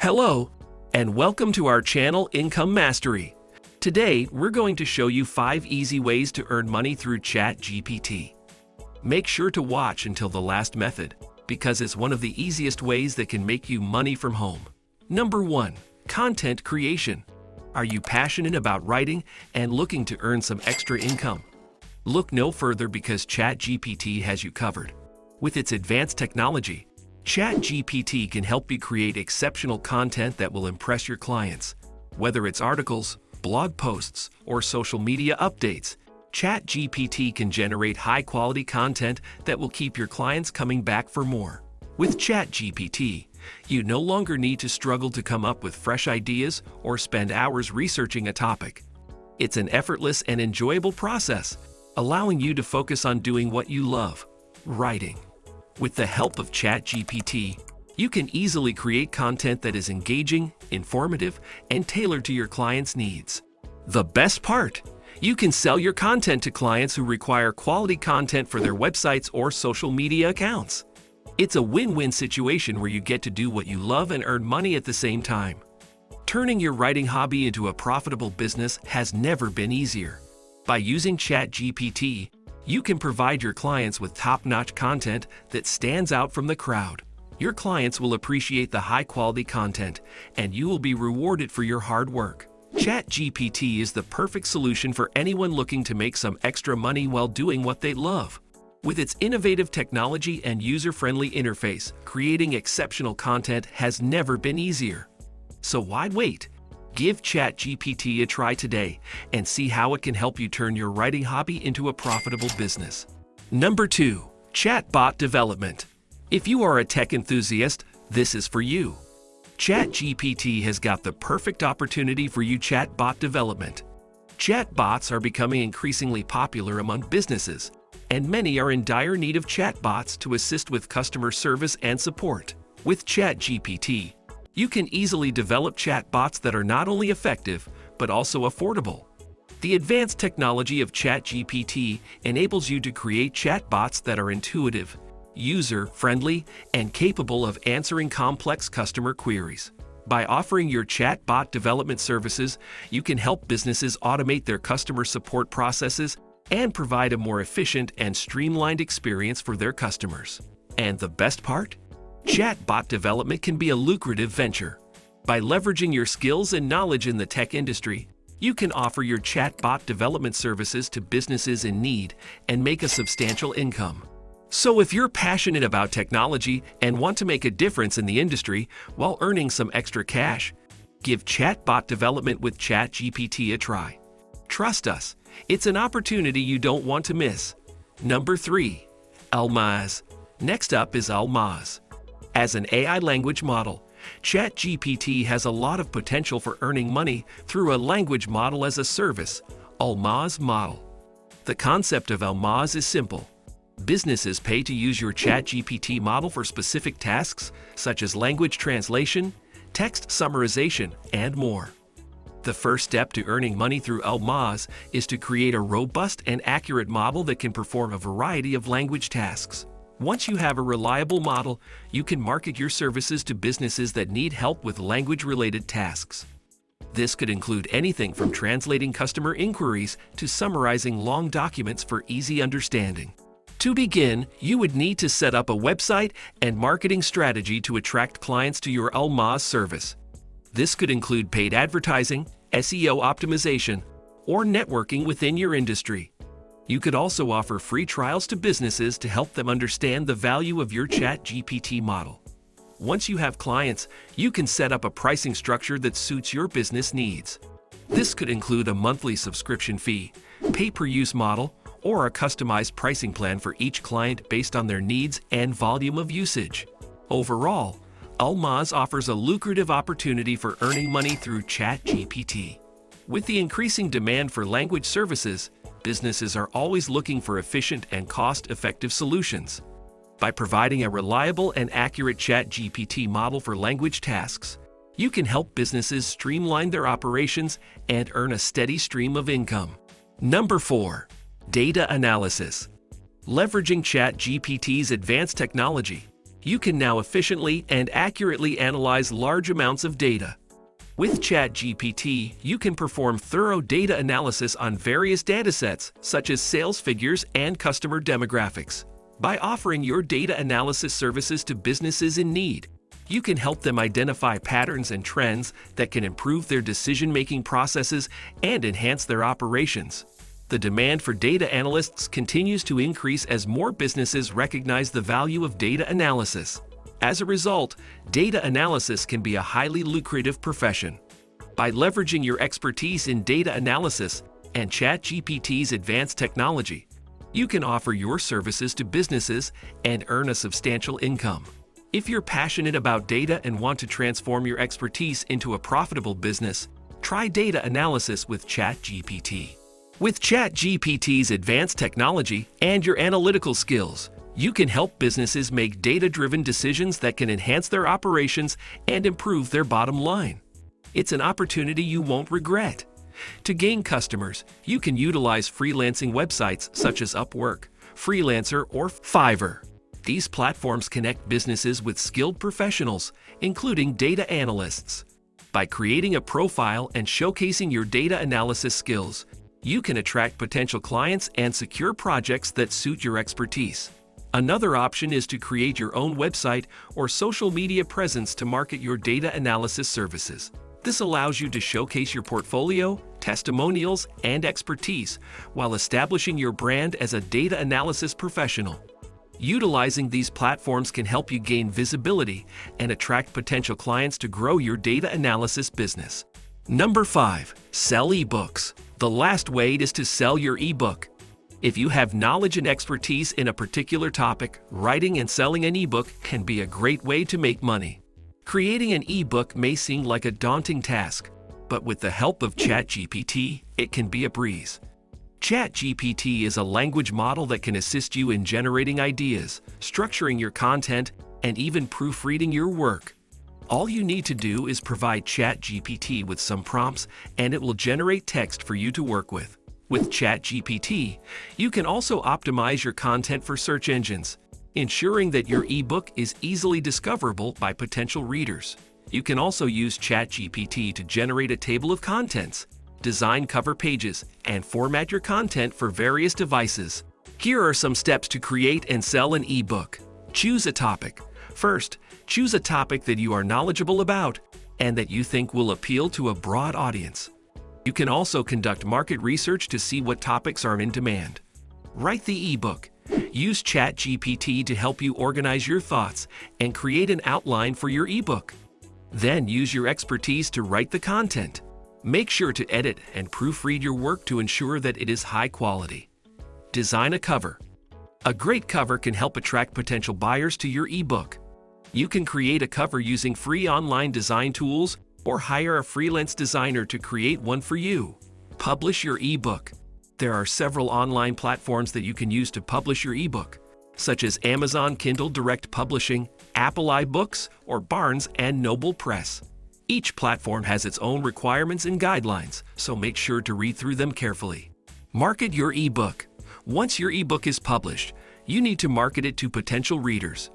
Hello, and welcome to our channel Income Mastery. Today, we're going to show you 5 easy ways to earn money through ChatGPT. Make sure to watch until the last method, because it's one of the easiest ways that can make you money from home. Number 1. Content creation. Are you passionate about writing and looking to earn some extra income? Look no further because ChatGPT has you covered. With its advanced technology, ChatGPT can help you create exceptional content that will impress your clients. Whether it's articles, blog posts, or social media updates, ChatGPT can generate high-quality content that will keep your clients coming back for more. With ChatGPT, you no longer need to struggle to come up with fresh ideas or spend hours researching a topic. It's an effortless and enjoyable process, allowing you to focus on doing what you love, writing. With the help of ChatGPT, you can easily create content that is engaging, informative, and tailored to your clients' needs. The best part, you can sell your content to clients who require quality content for their websites or social media accounts. It's a win-win situation where you get to do what you love and earn money at the same time. Turning your writing hobby into a profitable business has never been easier. By using ChatGPT, you can provide your clients with top-notch content that stands out from the crowd. Your clients will appreciate the high-quality content, and you will be rewarded for your hard work. ChatGPT is the perfect solution for anyone looking to make some extra money while doing what they love. With its innovative technology and user-friendly interface, creating exceptional content has never been easier. So why wait? Give ChatGPT a try today and see how it can help you turn your writing hobby into a profitable business. Number 2. Chatbot development. If you are a tech enthusiast, this is for you. ChatGPT has got the perfect opportunity for you chatbot development. Chatbots are becoming increasingly popular among businesses, and many are in dire need of chatbots to assist with customer service and support. With ChatGPT, you can easily develop chatbots that are not only effective, but also affordable. The advanced technology of ChatGPT enables you to create chatbots that are intuitive, user-friendly, and capable of answering complex customer queries. By offering your chatbot development services, you can help businesses automate their customer support processes and provide a more efficient and streamlined experience for their customers. And the best part? Chatbot development can be a lucrative venture. By leveraging your skills and knowledge in the tech industry, you can offer your chatbot development services to businesses in need and make a substantial income. So if you're passionate about technology and want to make a difference in the industry while earning some extra cash, give chatbot development with ChatGPT a try. Trust us, it's an opportunity you don't want to miss. Number 3. Almaz. Next up is Almaz. As an AI language model, ChatGPT has a lot of potential for earning money through a language model as a service, Almaz model. The concept of Almaz is simple. Businesses pay to use your ChatGPT model for specific tasks such as language translation, text summarization, and more. The first step to earning money through Almaz is to create a robust and accurate model that can perform a variety of language tasks. Once you have a reliable model, you can market your services to businesses that need help with language-related tasks. This could include anything from translating customer inquiries to summarizing long documents for easy understanding. To begin, you would need to set up a website and marketing strategy to attract clients to your Almaz service. This could include paid advertising, SEO optimization, or networking within your industry. You could also offer free trials to businesses to help them understand the value of your ChatGPT model. Once you have clients, you can set up a pricing structure that suits your business needs. This could include a monthly subscription fee, pay-per-use model, or a customized pricing plan for each client based on their needs and volume of usage. Overall, Almaz offers a lucrative opportunity for earning money through ChatGPT. With the increasing demand for language services, businesses are always looking for efficient and cost-effective solutions. By providing a reliable and accurate ChatGPT model for language tasks, you can help businesses streamline their operations and earn a steady stream of income. Number 4. Data analysis. Leveraging ChatGPT's advanced technology, You can now efficiently and accurately analyze large amounts of data. With ChatGPT, you can perform thorough data analysis on various datasets, such as sales figures and customer demographics. By offering your data analysis services to businesses in need, you can help them identify patterns and trends that can improve their decision-making processes and enhance their operations. The demand for data analysts continues to increase as more businesses recognize the value of data analysis. As a result, data analysis can be a highly lucrative profession. By leveraging your expertise in data analysis and ChatGPT's advanced technology, you can offer your services to businesses and earn a substantial income. If you're passionate about data and want to transform your expertise into a profitable business, try data analysis with ChatGPT. With ChatGPT's advanced technology and your analytical skills, you can help businesses make data-driven decisions that can enhance their operations and improve their bottom line. It's an opportunity you won't regret. To gain customers, you can utilize freelancing websites such as Upwork, Freelancer, or Fiverr. These platforms connect businesses with skilled professionals, including data analysts. By creating a profile and showcasing your data analysis skills, you can attract potential clients and secure projects that suit your expertise. Another option is to create your own website or social media presence to market your data analysis services. This allows you to showcase your portfolio, testimonials, and expertise while establishing your brand as a data analysis professional. Utilizing these platforms can help you gain visibility and attract potential clients to grow your data analysis business. Number 5. Sell ebooks. The last way is to sell your ebook. If you have knowledge and expertise in a particular topic, writing and selling an ebook can be a great way to make money. Creating an ebook may seem like a daunting task, but with the help of ChatGPT, it can be a breeze. ChatGPT is a language model that can assist you in generating ideas, structuring your content, and even proofreading your work. All you need to do is provide ChatGPT with some prompts, and it will generate text for you to work with. With ChatGPT, you can also optimize your content for search engines, ensuring that your ebook is easily discoverable by potential readers. You can also use ChatGPT to generate a table of contents, design cover pages, and format your content for various devices. Here are some steps to create and sell an ebook. Choose a topic. First, choose a topic that you are knowledgeable about and that you think will appeal to a broad audience. You can also conduct market research to see what topics are in demand. Write the ebook. Use ChatGPT to help you organize your thoughts and create an outline for your ebook. Then use your expertise to write the content. Make sure to edit and proofread your work to ensure that it is high quality. Design a cover. A great cover can help attract potential buyers to your ebook. You can create a cover using free online design tools or hire a freelance designer to create one for you. Publish your ebook. There are several online platforms that you can use to publish your ebook, such as Amazon Kindle Direct Publishing, Apple iBooks, or Barnes & Noble Press. Each platform has its own requirements and guidelines, so make sure to read through them carefully. Market your ebook. Once your ebook is published, you need to market it to potential readers.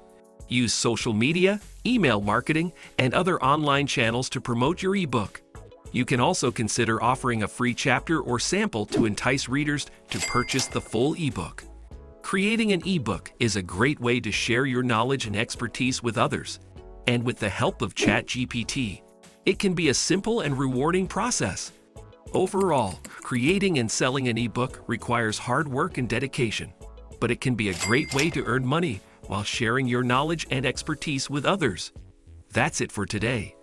Use social media, email marketing, and other online channels to promote your ebook. You can also consider offering a free chapter or sample to entice readers to purchase the full ebook. Creating an ebook is a great way to share your knowledge and expertise with others, and with the help of ChatGPT, it can be a simple and rewarding process. Overall, creating and selling an ebook requires hard work and dedication, but it can be a great way to earn money while sharing your knowledge and expertise with others. That's it for today.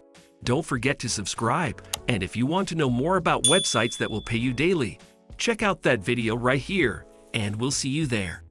Don't forget to subscribe, and if you want to know more about websites that will pay you daily, check out that video right here, and we'll see you there.